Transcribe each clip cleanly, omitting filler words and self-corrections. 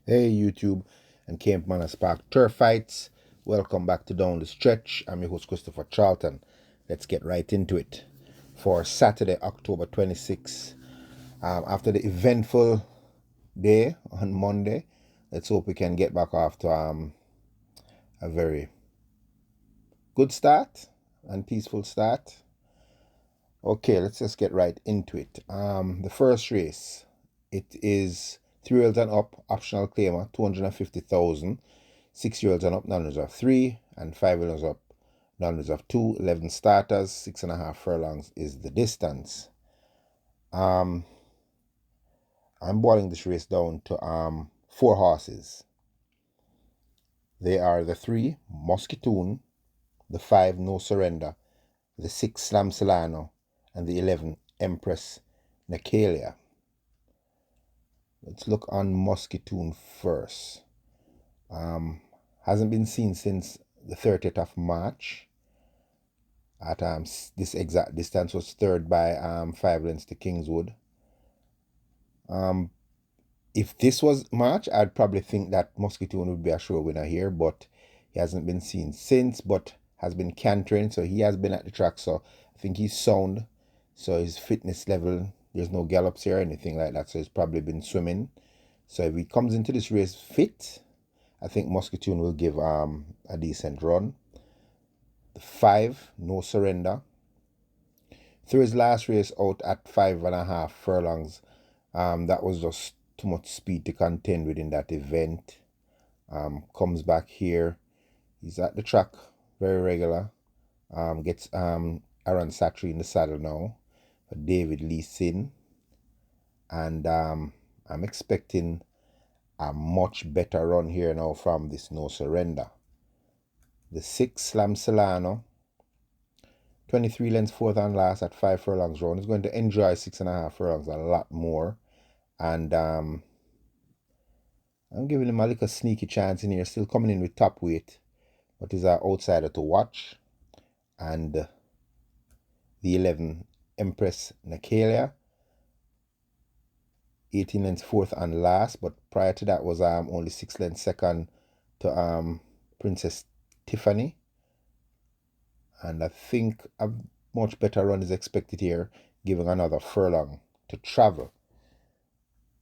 Hey YouTube and Caymanas Park Turf Fights. Welcome back to Down the Stretch. I'm your host Christopher Charlton. Let's get right into it. For Saturday, October 26th, after the eventful day on Monday, let's hope we can get back off to a very good start and peaceful start. Okay, let's just get right into it. The first race, it is 3-year-olds and up, optional claimer, 250,000. 6-year-olds and up, non-reserve 3, and 5-year-olds up, non-reserve 2. 11 starters, 6.5 furlongs is the distance. I'm boiling this race down to 4 horses. They are the 3 Muscatoon, the 5 No Surrender, the 6 Slam Solano, and the 11 Empress Nakalia. Let's look on Muscatoon first. Hasn't been seen since the 30th of March. At this exact distance was third by 5 lengths to Kingswood. If this was March, I'd probably think that Muscatoon would be a sure winner here, but he hasn't been seen since, but has been cantering, so he has been at the track, so I think he's sound. So his fitness level, there's no gallops here or anything like that, so he's probably been swimming. So if he comes into this race fit, I think Muscatoon will give a decent run. The 5, No Surrender. Through his last race out at 5.5 furlongs, that was just too much speed to contend with in that event. Comes back here. He's at the track very regular. Gets Aaron Satry in the saddle now for David Lee Sin. And I'm expecting a much better run here now from this No Surrender. The 6 Slam Solano, 23 lengths fourth and last at 5 furlongs round. He's going to enjoy 6.5 furlongs a lot more. And I'm giving him a little sneaky chance in here. Still coming in with top weight, but he's an outsider to watch. And the 11 Empress Nakalia, 18 lengths fourth and last, but prior to that was only 6 lengths second to Princess Tiffany. And I think a much better run is expected here, giving another furlong to travel.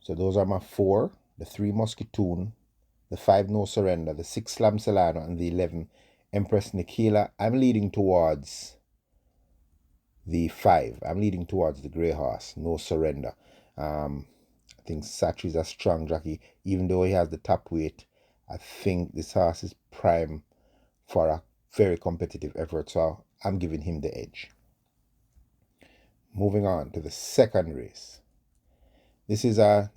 So those are my 4. The 3 Muscatoon, the 5 No Surrender, the 6 Slam Solano, and the 11 Empress Nikila. I'm leading towards the 5. I'm leading towards the grey horse, No Surrender. I think Satry's a strong jockey. Even though he has the top weight, I think this horse is prime for a very competitive effort, so I'm giving him the edge. Moving on to the second race. This is the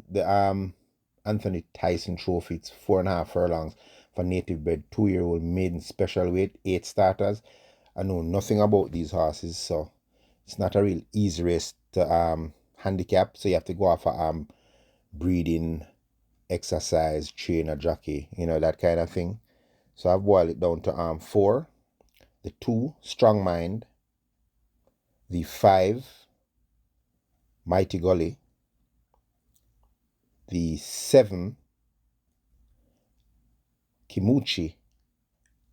Anthony Tyson Trophy. It's 4.5 furlongs for native bred 2-year-old maiden special weight, 8 starters. I know nothing about these horses, so it's not a real easy race to handicap. So you have to go off for breeding, exercise, trainer, jockey, that kind of thing. So I've boiled it down to 4. The 2 Strong Mind, the 5 Mighty Gully, the 7 Kimuchi,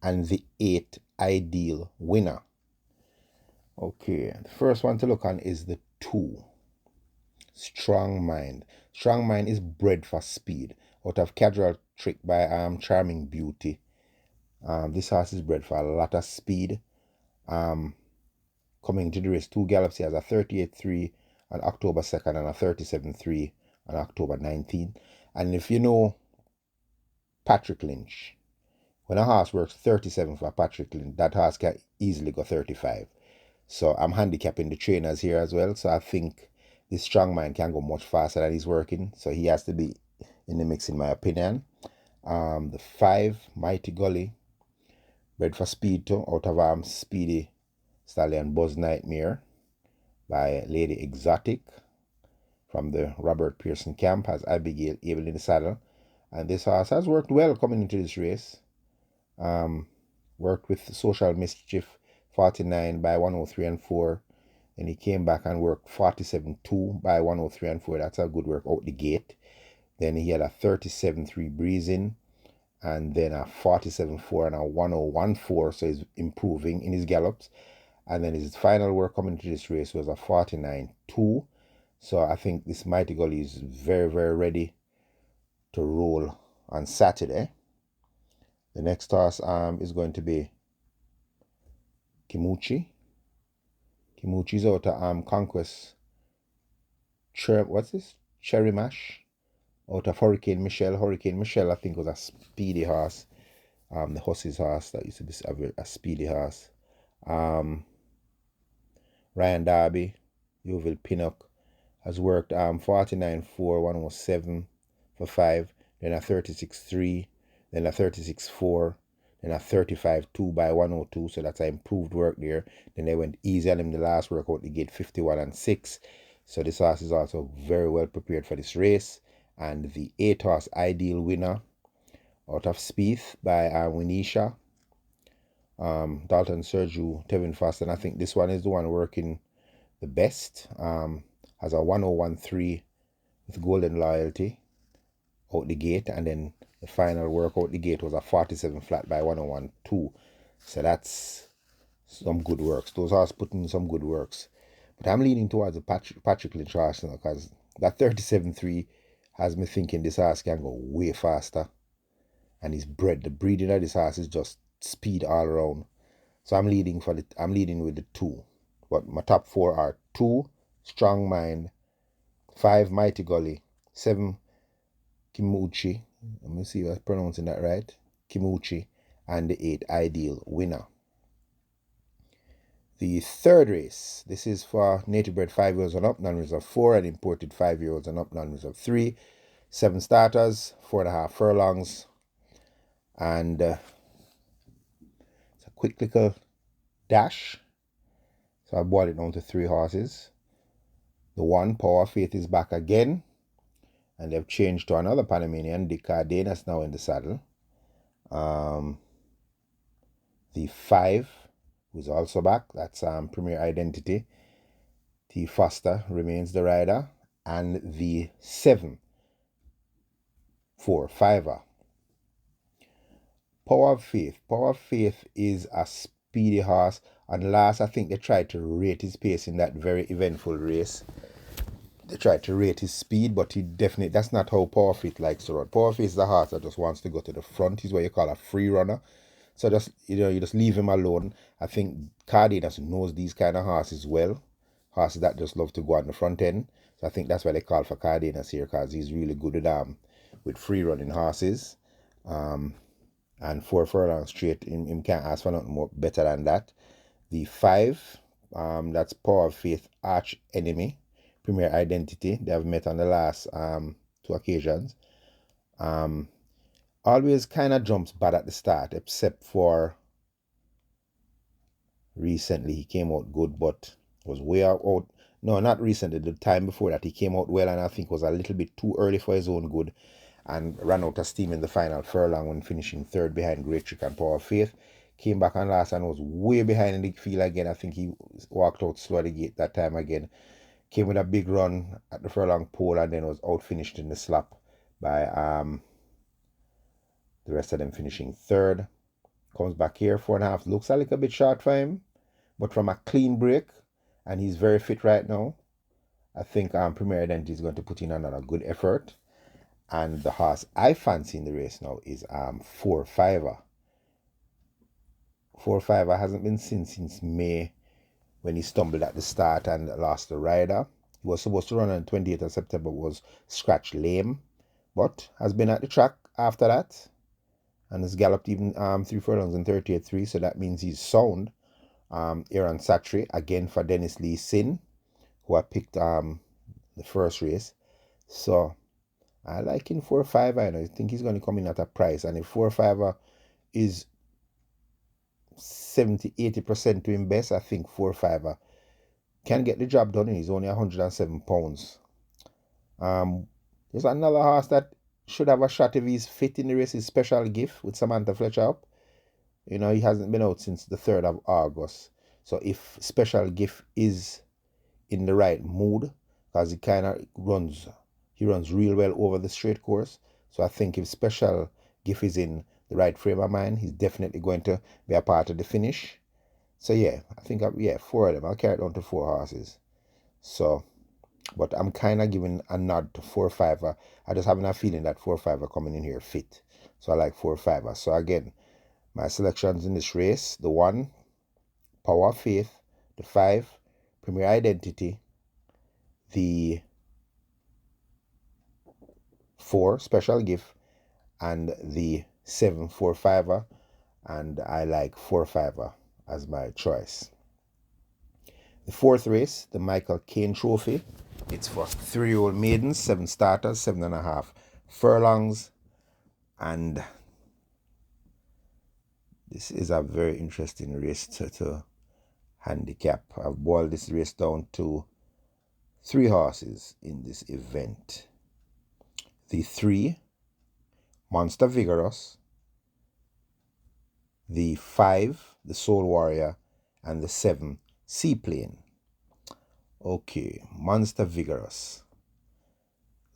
and the 8 Ideal Winner. Okay, the first one to look on is the 2 Strong Mind. Strong Mind is bred for speed, out of Casual Trick by Charming Beauty. This horse is bred for a lot of speed. Coming to the race, 2 gallops. He has a 38.3 on October 2nd and a 37.3 on October 19th. And if you know Patrick Lynch, when a horse works 37 for Patrick Lynch, that horse can easily go 35. So I'm handicapping the trainers here as well. So I think this Strong Mind can go much faster than he's working. So he has to be in the mix, in my opinion. The 5 Mighty Gully, bred for speed too, out of Speedy Stallion Buzz Nightmare by Lady Exotic from the Robert Pearson camp, has Abigail Abel in the saddle. And this horse has worked well coming into this race. Worked with Social Mischief 49 by 103 and 4. And he came back and worked 47-2 by 103 and 4. That's a good work out the gate. Then he had a 37.3 breezing, and then a 47.4 and a 101.4, so he's improving in his gallops. And then his final work coming to this race was a 49.2. So I think this Mighty Gully is very, very ready to roll on Saturday. The next horse is going to be Kimuchi. Kimuchi's out of Conquest. What's this? Cherry Mash. Out of Hurricane Michelle. Hurricane Michelle, I think, was a speedy horse. The Hussey's horse that used to be a speedy horse. Ryan Darby, Yeovil Pinnock, has worked 49.4, 107 for 5, then a 36.3, then a 36.4, then a 35.2 by 102, so that's an improved work there. Then they went easy on him the last workout, they get 51 and 6. So this horse is also very well prepared for this race. And the 8 horse Ideal Winner out of Spieth by Winisha, Dalton Sergio, Tevin Fast, and I think this one is the one working the best. Has a 101.3 with Golden Loyalty out the gate, and then the final work out the gate was a 47 flat by 101.2. So that's some good works. Those horses putting in some good works. But I'm leaning towards the Patrick Lynch horse now, because that 37.3 has me thinking this horse can go way faster. And the breeding of this horse is just speed all around. So I'm leading with the 2. But my top 4 are 2 Strong Mind, 5 Mighty Gully, 7 Kimuchi. Let me see if I'm pronouncing that right. Kimuchi, and the 8 Ideal Winner. The third race, this is for native bred 5 years and up, non-reserve 4, and imported 5-year-olds and up, non-reserve 3. 7 starters, 4.5 furlongs, and it's a quick little dash. So I brought it down to 3 horses. The 1, Power of Faith, is back again, and they've changed to another Panamanian, the Caymanas, now in the saddle. The 5, who's also back, that's Premier Identity. T. Foster remains the rider, and the 7, 4-5er. Power of Faith. Power of Faith is a speedy horse, and last I think they tried to rate his pace in that very eventful race. They tried to rate his speed, but that's not how Power of Faith likes to run. Power of Faith is the horse that just wants to go to the front. He's what you call a free runner. So just you just leave him alone. I think Cardenas knows these kind of horses well. Horses that just love to go on the front end. So I think that's why they call for Cardenas here, because he's really good with free running horses. And 4 furlongs straight, him can't ask for nothing more better than that. The 5, that's Power of Faith arch enemy, Premier Identity. They have met on the last 2 occasions. Always kind of jumps bad at the start, except for recently. He came out good, but was way out. No, not recently. The time before that, he came out well, and I think was a little bit too early for his own good, and ran out of steam in the final furlong when finishing 3rd behind Great Trick and Power of Faith. Came back on last and was way behind in the field again. I think he walked out slow at the gate that time again. Came with a big run at the furlong pole, and then was out finished in the slap by the rest of them finishing 3rd. Comes back here, 4.5. Looks a little bit short for him, but from a clean break, and he's very fit right now. I think Premier Identity is going to put in another good effort. And the horse I fancy in the race now is 4-5er. 4-5er hasn't been seen since May, when he stumbled at the start and lost the rider. He was supposed to run on the 28th of September, was scratched lame, but has been at the track after that, and has galloped even 3 furlongs and 38.3, so that means he's sound. Aaron Satry, again for Dennis Lee Sin, who I picked the first race. So I like him 4-5. I think he's going to come in at a price, and if 4-5 is 70-80% to him best, I think 4-5 can get the job done, and he's only 107 pounds. There's another horse that should have a shot if he's fit in the race, is Special Gift with Samantha Fletcher up. He hasn't been out since the 3rd of August. So if Special Gift is in the right mood, because he kind of runs He runs real well over the straight course. So I think if Special Gift is in the right frame of mind, he's definitely going to be a part of the finish. So yeah, I think, four of them. I'll carry it down to four horses. So, but I'm kind of giving a nod to 4-5. I just having a feeling that 4-5 are coming in here fit. So I like 4-5. So again, my selections in this race: the 1, Power of Faith; the 5, Premier Identity; the 4, Special Gift; and the 7, 4-5. And I like 4-5 as my choice. The fourth race, the Michael Caine Trophy. It's for 3-year-old maidens, 7 starters, 7.5 furlongs. And this is a very interesting race to handicap. I've boiled this race down to 3 horses in this event. The 3, Monster Vigorous; the 5, the Soul Warrior; and the 7, Seaplane. Okay, Monster Vigorous.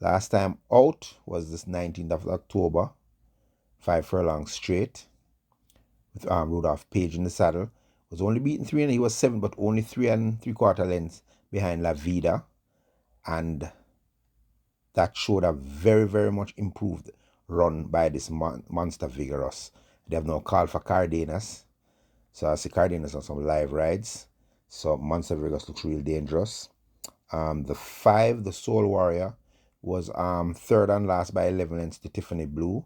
Last time out was this 19th of October, 5 furlongs straight, with Rudolph Page in the saddle. Was only beaten 3 and he was 7, but only 3 3/4 lengths behind La Vida. And that showed a very, very much improved run by this Monster Vigorous. They have now called for Cardenas. So I see Cardenas on some live rides. So Monster Vigorous looks real dangerous. The 5, the Soul Warrior, was third and last by 11 lengths to Tiffany Blue.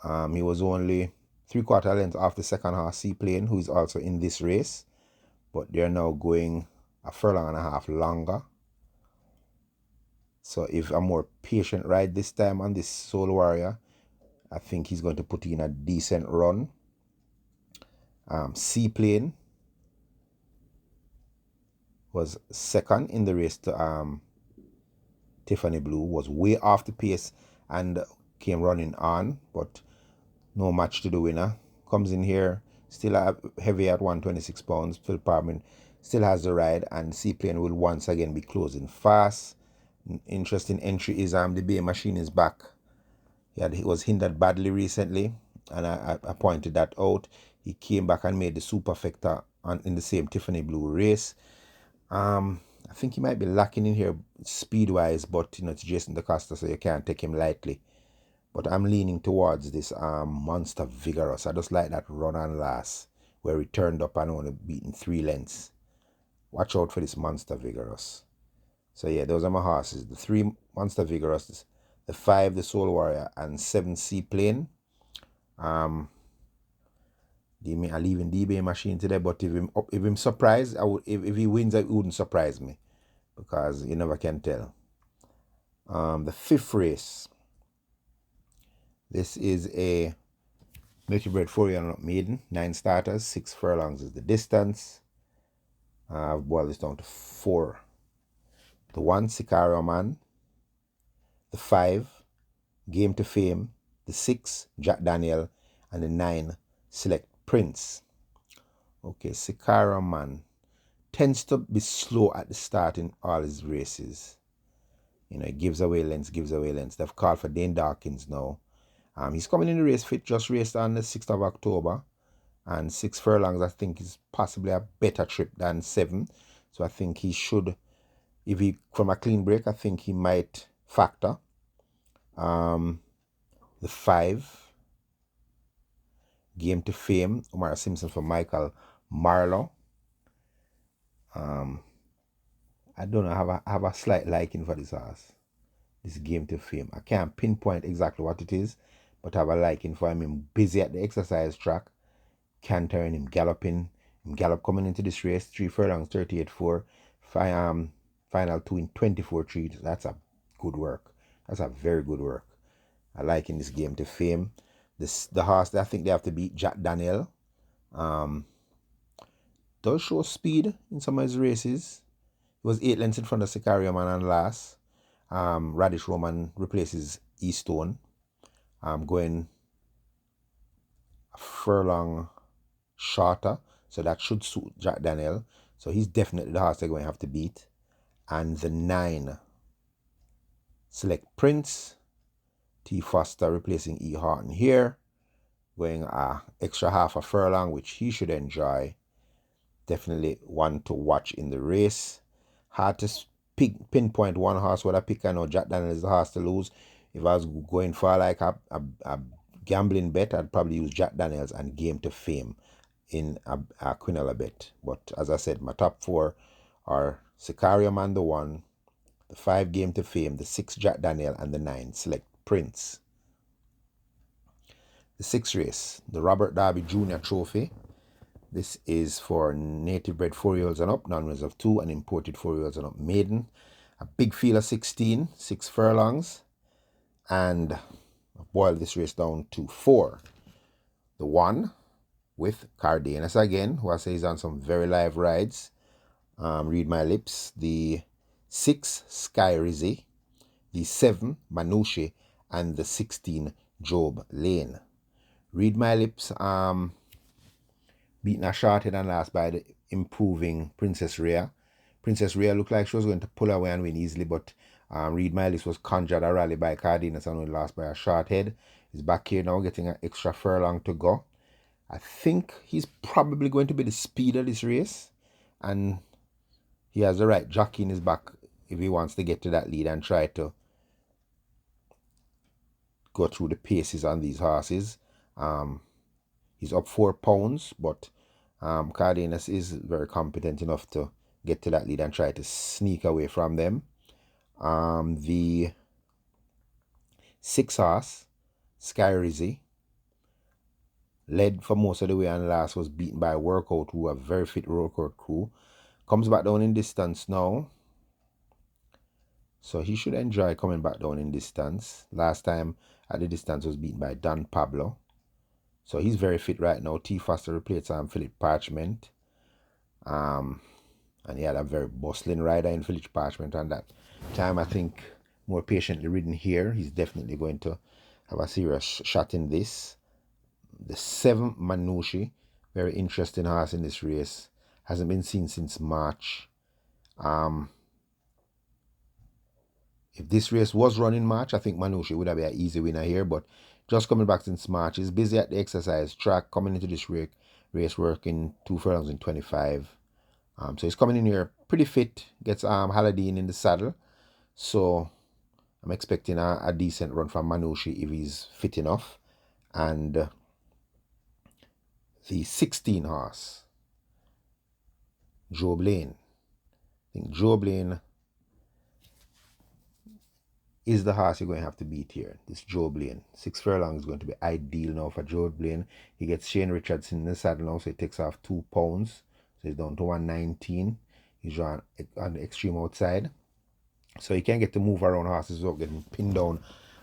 He was only 3/4 lengths off the second horse, Seaplane, who is also in this race. But they're now going a furlong and a half longer. So if a more patient ride this time on this Soul Warrior, I think he's going to put in a decent run. Seaplane was second in the race to Tiffany Blue, was way off the pace and came running on, but no match to the winner. Comes in here still heavy at 126 pounds. Phil Parman still has the ride, and Seaplane will once again be closing fast. Interesting entry is the Bay Machine is back. He was hindered badly recently, and I pointed that out. He came back and made the superfecta in the same Tiffany Blue race. I think he might be lacking in here speed-wise, but it's Jason DaCosta, so you can't take him lightly. But I'm leaning towards this Monster Vigorous. I just like that run on last, where he turned up and only beaten 3 lengths. Watch out for this Monster Vigorous. So yeah, those are my horses. The 3, Monster Vigorous; the 5, the Soul Warrior; and 7, Seaplane. I'm leaving DB Machine today, but if him surprised, if he wins, it wouldn't surprise me, because you never can tell. The 5th race. This is a multi-bred 4-year-old maiden, 9 starters, 6 furlongs is the distance. I've boiled this down to 4. The 1, Sicario Man; the 5, Game to Fame; the 6, Jack Daniel; and the 9, Select Prince. Okay, Sicario Man tends to be slow at the start in all his races. He gives away lengths. They've called for Dane Dawkins now. He's coming in the race fit, just raced on the 6th of October. And 6 furlongs, I think, is possibly a better trip than 7. So I think he should, if he, from a clean break, I think he might factor. The 5, Game to Fame, Omar Simpson for Michael Marlowe. I don't know, I have a slight liking for this horse, this Game to Fame. I can't pinpoint exactly what it is, but I have a liking for him. I'm busy at the exercise track, cantering, him galloping. Him gallop coming into this race, 3 furlongs, 38.4. Final 2 in 24.3. That's a good work. That's a very good work. I like in this Game to Fame. The horse that I think they have to beat, Jack Daniel, does show speed in some of his races. He was 8 lengths in front of Sicario Man and last. Radish Roman replaces Eastone. Going a furlong shorter, so that should suit Jack Daniel. So he's definitely the horse they're going to have to beat. And the 9, Select Prince. T. Foster replacing E. Horton here. Going extra half a furlong, which he should enjoy. Definitely one to watch in the race. Hard to pinpoint one horse what I pick. I know Jack Daniels is the horse to lose. If I was going for like a gambling bet, I'd probably use Jack Daniels and Game to Fame in a Quinella bet. But as I said, my top 4 are Sicario Man the 1, the 5 Game to Fame, the 6 Jack Daniel, and the 9 Select Prince. The 6th race, the Robert Darby Jr. Trophy. This is for native bred 4-year-olds and up, non-winners of 2, and imported 4-year-olds and up maiden. A big field of 16, 6 furlongs, and I've boiled this race down to 4. The 1 with Cardenas again, who I say is on some very live rides. Read my lips. The 6 Sky Rizzy, the 7 Manushi, and the 16 Job Lane. Read my lips. Beaten a shorter than last by the improving Princess Rhea. Princess Rhea looked like she was going to pull away and win easily, but Read My Lips was conjured a rally by Cardenas and only lost by a short head. He's back here now getting an extra furlong to go. I think he's probably going to be the speed of this race, and he has the right jockey in his back if he wants to get to that lead and try to go through the paces on these horses. He's up 4 pounds, but Cardenas is very competent enough to get to that lead and try to sneak away from them. The 6 horse, Sky Rizzy, led for most of the way and last was beaten by Workout, who a very fit Workout crew. Comes back down in distance now, so he should enjoy coming back down in distance. Last time at the distance was beaten by Don Pablo, so he's very fit right now. T. Foster replaced Philip Parchment, and he had a very bustling rider in Philip Parchment, and that time I think more patiently ridden here. He's definitely going to have a serious shot in this. The 7 Manushi, very interesting horse in this race, hasn't been seen since March. If this race was run in March, I think Manushi would have been an easy winner here, but just coming back since March, he's busy at the exercise track, coming into this race working 2 furlongs in 25. So he's coming in here pretty fit, gets Haladine in the saddle, so I'm expecting a decent run from Manushi if he's fit enough. And the 16 horse, Job Lane. I think Job Lane is the horse you're going to have to beat here. This Job Lane. 6 furlongs is going to be ideal now for Job Lane. He gets Shane Richardson in the saddle now, so he takes off 2 pounds. So he's down to 119. He's on the extreme outside, so he can get to move around horses without getting pinned down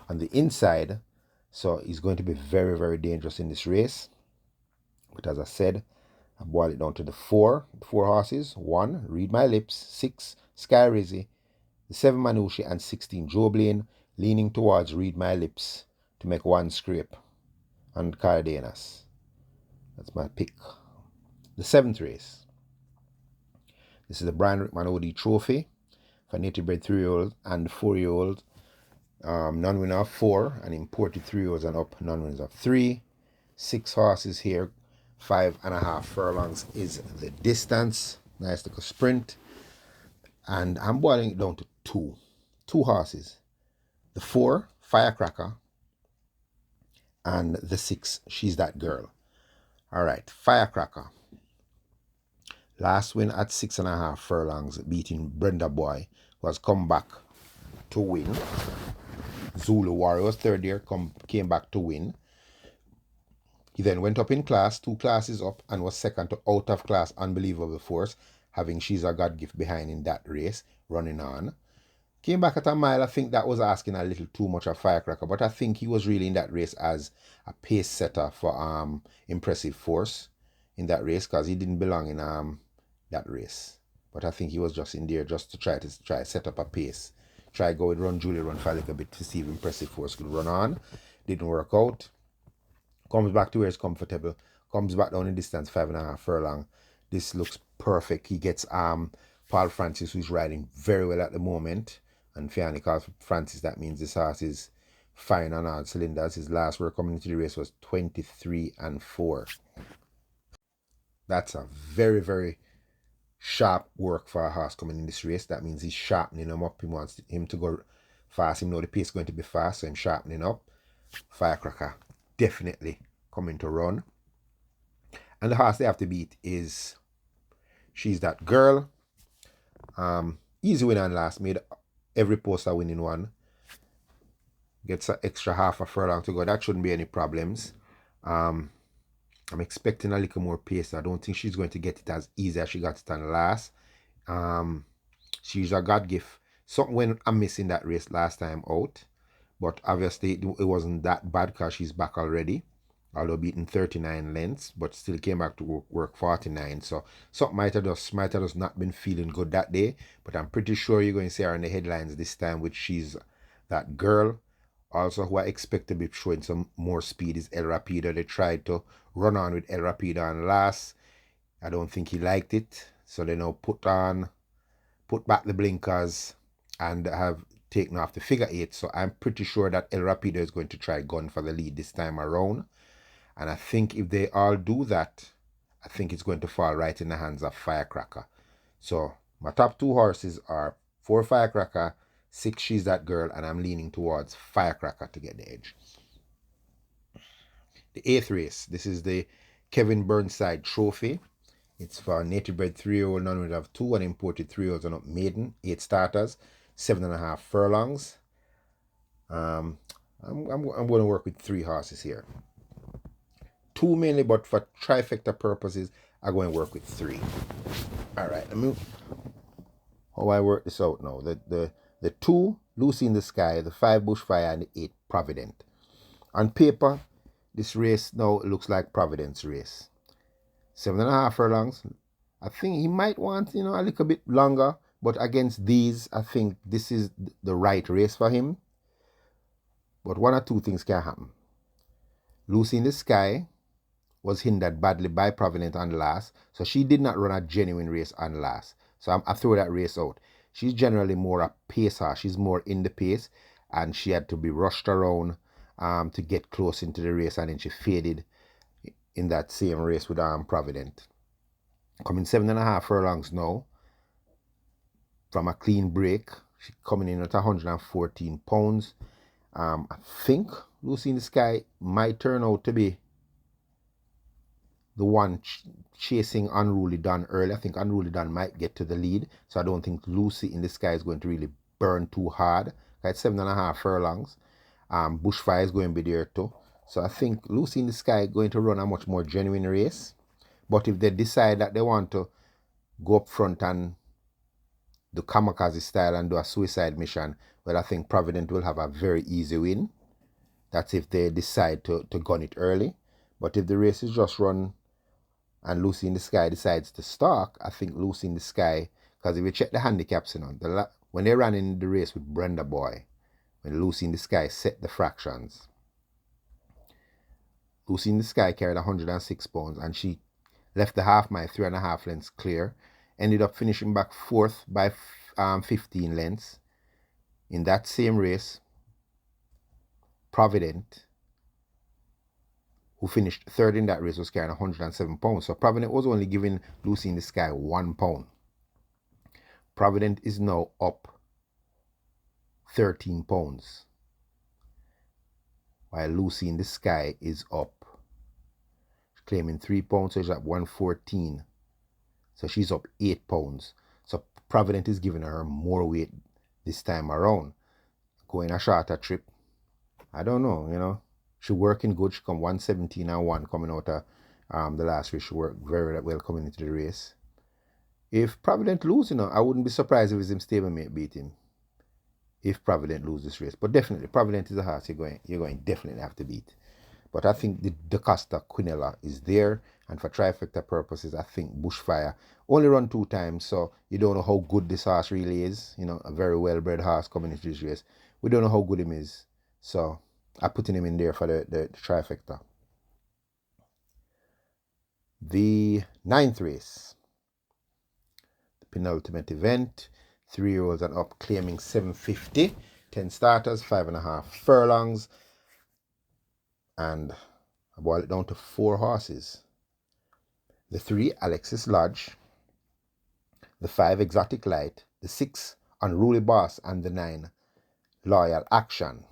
on the inside. So he's going to be very, very dangerous in this race. But as I said, I boiled it down to the 4 horses. 1, Read My Lips. 6, Sky Rizzy. The 7 Manushi and 16 Job Lane, leaning towards Read My Lips to make 1 scrape on Cardenas. That's my pick. The 7th race. This is the Brian Rickman OD Trophy for native bred 3-year-old and 4-year-old. Non-winner of 4 and imported 3-year-olds and up, non-winners of 3. 6 horses here. 5.5 furlongs is the distance. Nice little sprint. And I'm boiling it down to 2 horses. The 4, Firecracker, and the 6, She's That Girl. All right, Firecracker. Last win at 6.5 furlongs, beating Brenda Boy, who has come back to win. Zulu Warriors, 3rd year, came back to win. He then went up in class, 2 classes up, and was second to Out of Class Unbelievable Force, having She's a God Gift behind in that race, running on. Came back at a mile. I think that was asking a little too much of Firecracker, but I think he was really in that race as a pace setter for Impressive Force in that race, because he didn't belong in that race. But I think he was just in there just to try set up a pace. Try go with Run Julie Run for a little bit to see if Impressive Force could run on. Didn't work out. Comes back to where it's comfortable. Comes back down in distance, 5.5 furlong. This looks perfect. He gets Paul Francis, who's riding very well at the moment. And Fiani calls Francis. That means this horse is firing on all cylinders. His last work coming into the race was 23-4. That's a very, very sharp work for a horse coming in this race. That means he's sharpening him up. He wants him to go fast. He know the pace is going to be fast, so I'm sharpening up. Firecracker definitely coming to run. And the horse they have to beat is She's That Girl. Easy win on last. Made every poster winning one. Gets an extra half a furlong to go. That shouldn't be any problems. I'm expecting a little more pace. I don't think she's going to get it as easy as she got it on last. She's a God gift. Something went amiss in that race last time out. But obviously it wasn't that bad because she's back already. Although beating 39 lengths, but still came back to work 49. So something might have just not been feeling good that day. But I'm pretty sure you're going to see her in the headlines this time, which She's That Girl. Also, who I expect to be showing some more speed is El Rapido. They tried to run on with El Rapido on last. I don't think he liked it. So they now put back the blinkers and have taken off the figure 8. So I'm pretty sure that El Rapido is going to try gun for the lead this time around. And I think if they all do that, I think it's going to fall right in the hands of Firecracker. So my top 2 horses are 4 Firecracker, 6 She's That Girl, and I'm leaning towards Firecracker to get the edge. The 8th race, this is the Kevin Burnside Trophy. It's for a native bred 3-year-old, none would have 2, and imported 3-year-olds and up maiden, 8 starters, 7.5 furlongs. I'm going to work with 3 horses here. 2 mainly, but for trifecta purposes, I'm going to work with 3. All right, let me. How I work this out now? The 2 Lucy in the Sky, the 5 Bushfire, and the 8 Provident. On paper, this race now looks like Providence race. 7.5 furlongs. I think he might want, a little bit longer, but against these, I think this is the right race for him. But 1 or 2 things can happen. Lucy in the Sky was hindered badly by Provident on last, so she did not run a genuine race on last. So I throw that race out. She's generally more a pacer. She's more in the pace, and she had to be rushed around to get close into the race, and then she faded in that same race with Provident. Coming 7.5 furlongs now from a clean break. She's coming in at 114 pounds. I think Lucy in the Sky might turn out to be the one chasing Unruly Don early. I think Unruly Don might get to the lead. So I don't think Lucy in the Sky is going to really burn too hard. It's 7.5 furlongs. Bushfire is going to be there too. So I think Lucy in the Sky is going to run a much more genuine race. But if they decide that they want to go up front and do kamikaze style and do a suicide mission, well, I think Provident will have a very easy win. That's if they decide to gun it early. But if the race is just run and Lucy in the Sky decides to stalk, I think Lucy in the Sky, because if you check the handicaps, when they ran in the race with Brenda Boy, when Lucy in the Sky set the fractions, Lucy in the Sky carried 106 pounds and she left the half mile 3.5 lengths clear, ended up finishing back 4th by 15 lengths. In that same race, Provident, who finished 3rd in that race, was carrying 107 pounds. So Provident was only giving Lucy in the Sky 1 pound. Provident is now up 13 pounds, while Lucy in the Sky is up, claiming 3 pounds, so she's at 114. So she's up 8 pounds. So Provident is giving her more weight this time around. Going a shorter trip, I don't know, She working good. She come 117-1 coming out of the last race. She worked very well coming into the race. If Provident lose, I wouldn't be surprised if it's him stablemate beat him. If Provident lose this race. But definitely, Provident is a horse you're going definitely have to beat. But I think the Costa Quinella is there. And for trifecta purposes, I think Bushfire only run 2 times. So you don't know how good this horse really is. A very well-bred horse coming into this race. We don't know how good him is. So I'm putting him in there for the trifecta. The 9th race, the penultimate event. 3-year-olds and up, claiming 750. 10 starters, 5.5 furlongs, and I boiled it down to 4 horses. The 3, Alexis Lodge, the 5, Exotic Light, the 6, Unruly Boss, and the 9, Loyal Action.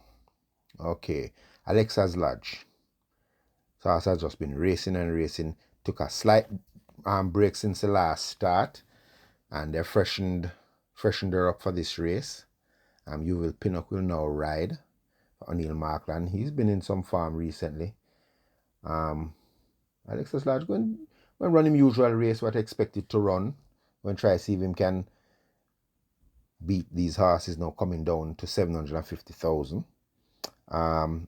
Okay, Alexis Lodge. So horse has just been racing and racing. Took a slight break since the last start, and they freshened her up for this race. You Will Pinnock will now ride for O'Neill Markland. He's been in some form recently. Alexis Lodge going to run him usual race, what I expected to run. Going to try to see if him can beat these horses now coming down to 750,000.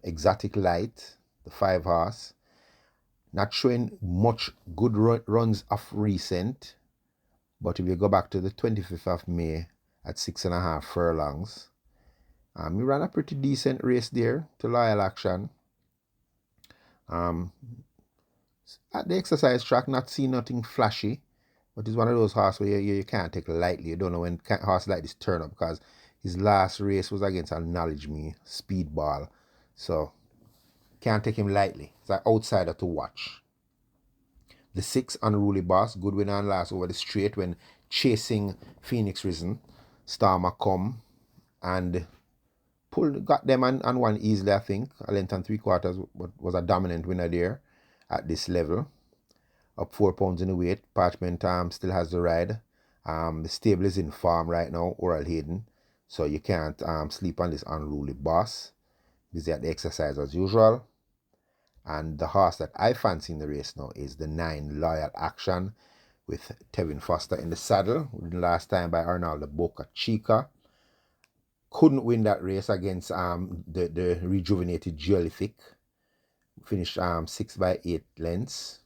Exotic Light, the 5 horse, not showing much good runs of recent, but if you go back to the 25th of May at 6.5 furlongs, he ran a pretty decent race there to Loyal Action. At the exercise track, not seeing nothing flashy, but it's one of those horses where you can't take lightly. You don't know when horses like this turn up, because his last race was against Acknowledge Me, Speedball. So, can't take him lightly. It's an outsider to watch. The 6, Unruly Boss, good winner and last over the straight when chasing Phoenix Risen. Starmer come and got them and won easily, I think. A length and 3/4, but was a dominant winner there at this level. Up 4 pounds in the weight. Parchment still has the ride. The stable is in form right now, Oral Hayden. So you can't sleep on this Unruly Boss. Busy at the exercise as usual. And the horse that I fancy in the race now is the 9, Loyal Action, with Tevin Foster in the saddle. Last time by Arnaldo Boca Chica. Couldn't win that race against the rejuvenated Geolithic. Finished 6 by 8 lengths.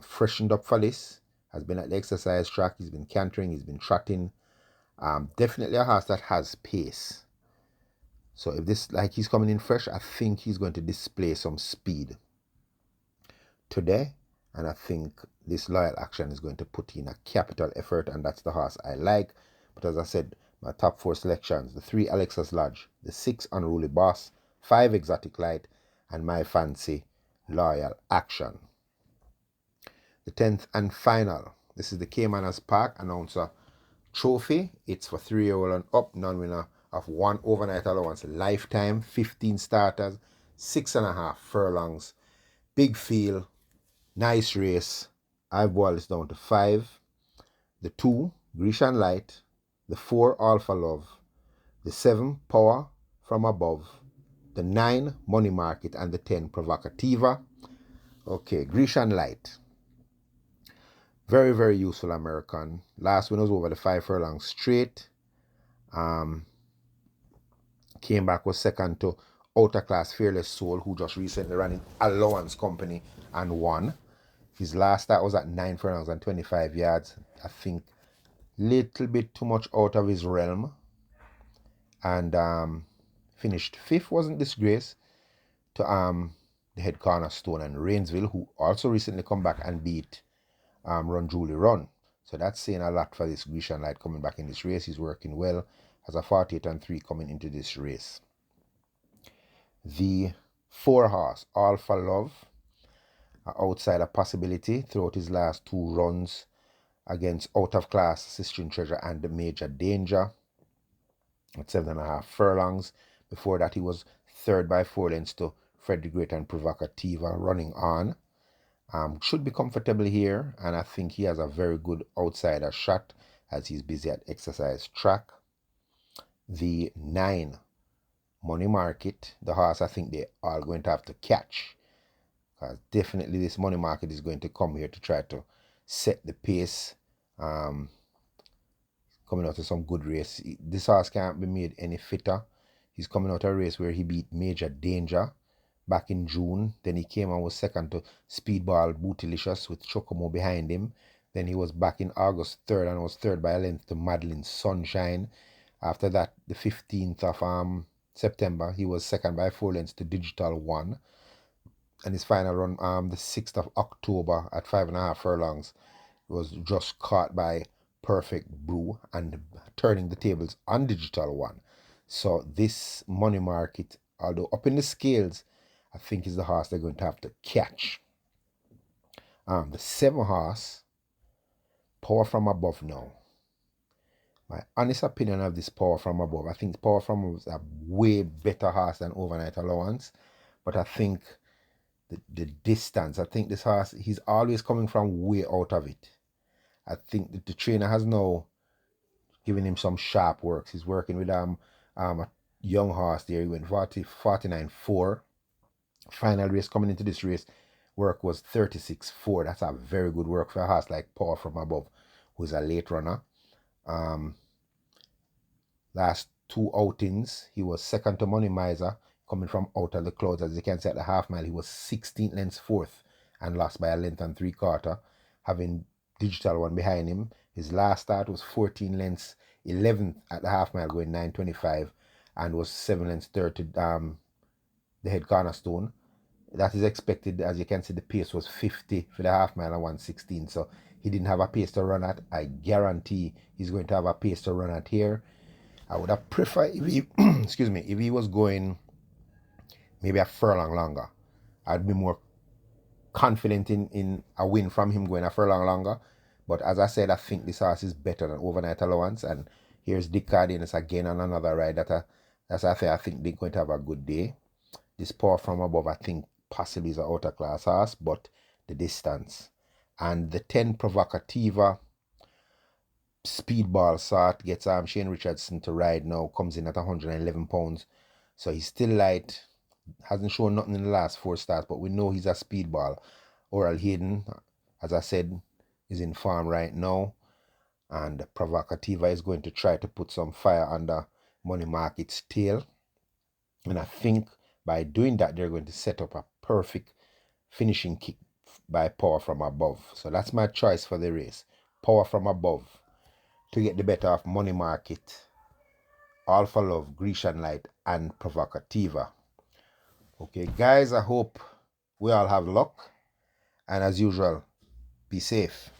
Freshened up for this. Has been at the exercise track. He's been cantering. He's been trotting. Definitely a horse that has pace. So if this, like he's coming in fresh, I think he's going to display some speed today. And I think this Loyal Action is going to put in a capital effort, and that's the horse I like. But as I said, my top 4 selections, the 3, Alexis Lodge, the 6, Unruly Boss, 5, Exotic Light, and my fancy, Loyal Action. The 10th and final, this is the Caymanas Park Announcer Trophy. It's for 3-year-old and up, non-winner of 1 overnight allowance, lifetime, 15 starters, 6.5 furlongs, big field, nice race. I've boiled this down to 5. The 2, Grecian Light, the 4, All for Love, the 7, Power from Above, the 9, Money Market, and the 10, Provocativa. Okay, Grecian Light. Very, very useful American. Last win was over the 5 furlongs straight. Came back, was second to Outer Class Fearless Soul, who just recently ran in Allowance Company and won. His last start was at 9 furlongs and 25 yards. I think little bit too much out of his realm. And finished 5th, wasn't disgrace, to the head cornerstone and Rainsville, who also recently come back and beat Run Julie Run. So that's saying a lot for this Grecian Light coming back in this race. He's working well. Has a 48 and 3 coming into this race. The 4 horse, All for Love, outside a possibility throughout his last 2 runs against Out of Class, Sistine Treasure, and the Major Danger at 7.5 furlongs. Before that, he was 3rd by 4 lengths to Fred the Great and Provocativa, running on. Should be comfortable here, and I think he has a very good outsider shot as he's busy at exercise track. The 9, Money Market, the horse I think they are going to have to catch, because definitely this Money Market is going to come here to try to set the pace. Coming out of some good race. This horse can't be made any fitter. He's coming out of a race where he beat Major Danger back in June. Then he came and was second to Speedball Bootylicious with Chocomo behind him. Then he was back in August 3rd and was 3rd by a length to Madeline Sunshine. After that, the 15th of September, he was 2nd by 4 lengths to Digital One. And his final run, the 6th of October at 5.5 furlongs, was just caught by perfect brew and turning the tables on Digital One. So this Money Market, although up in the scales, I think is the horse they're going to have to catch. The 7 horse, Power from Above now. My honest opinion of this Power from Above, I think Power from Above is a way better horse than Overnight Allowance. But I think the distance, I think this horse, he's always coming from way out of it. I think that the trainer has now given him some sharp works. He's working with a young horse there. He went 49.4. Final race coming into this race, work was 36.4. That's a very good work for a horse like Power from Above, who's a late runner. Last 2 outings, he was second to Money Miser, coming from out of the clouds. As you can see at the half mile, he was 16 lengths fourth and lost by a length and 3/4, having Digital One behind him. His last start was 14 lengths 11th at the half mile, going 9:25, and was 7 lengths third to the head Cornerstone. That is expected. As you can see, the pace was 50 for the half mile and 1:16. So he didn't have a pace to run at. I guarantee he's going to have a pace to run at here. I would have preferred if he, excuse me, if he was going maybe a furlong longer. I'd be more confident in a win from him going a furlong longer. But as I said, I think this horse is better than Overnight Allowance. And here's Dick Cardenas again on another ride that's I think they're going to have a good day. This Power from Above, I think possibly is an outer class horse, but the distance. And the 10 Provocativa Speedball sort gets Shane Richardson to ride now, comes in at 111 pounds. So he's still light, hasn't shown nothing in the last 4 starts, but we know he's a speedball. Oral Hayden, as I said, is in form right now. And Provocativa is going to try to put some fire under Money Market's tail. And I think by doing that, they're going to set up a perfect finishing kick by Power from Above. So that's my choice for the race. Power from Above to get the better of Money Market, All for Love, Grecian Light, and Provocativa. Okay, guys, I hope we all have luck. And as usual, be safe.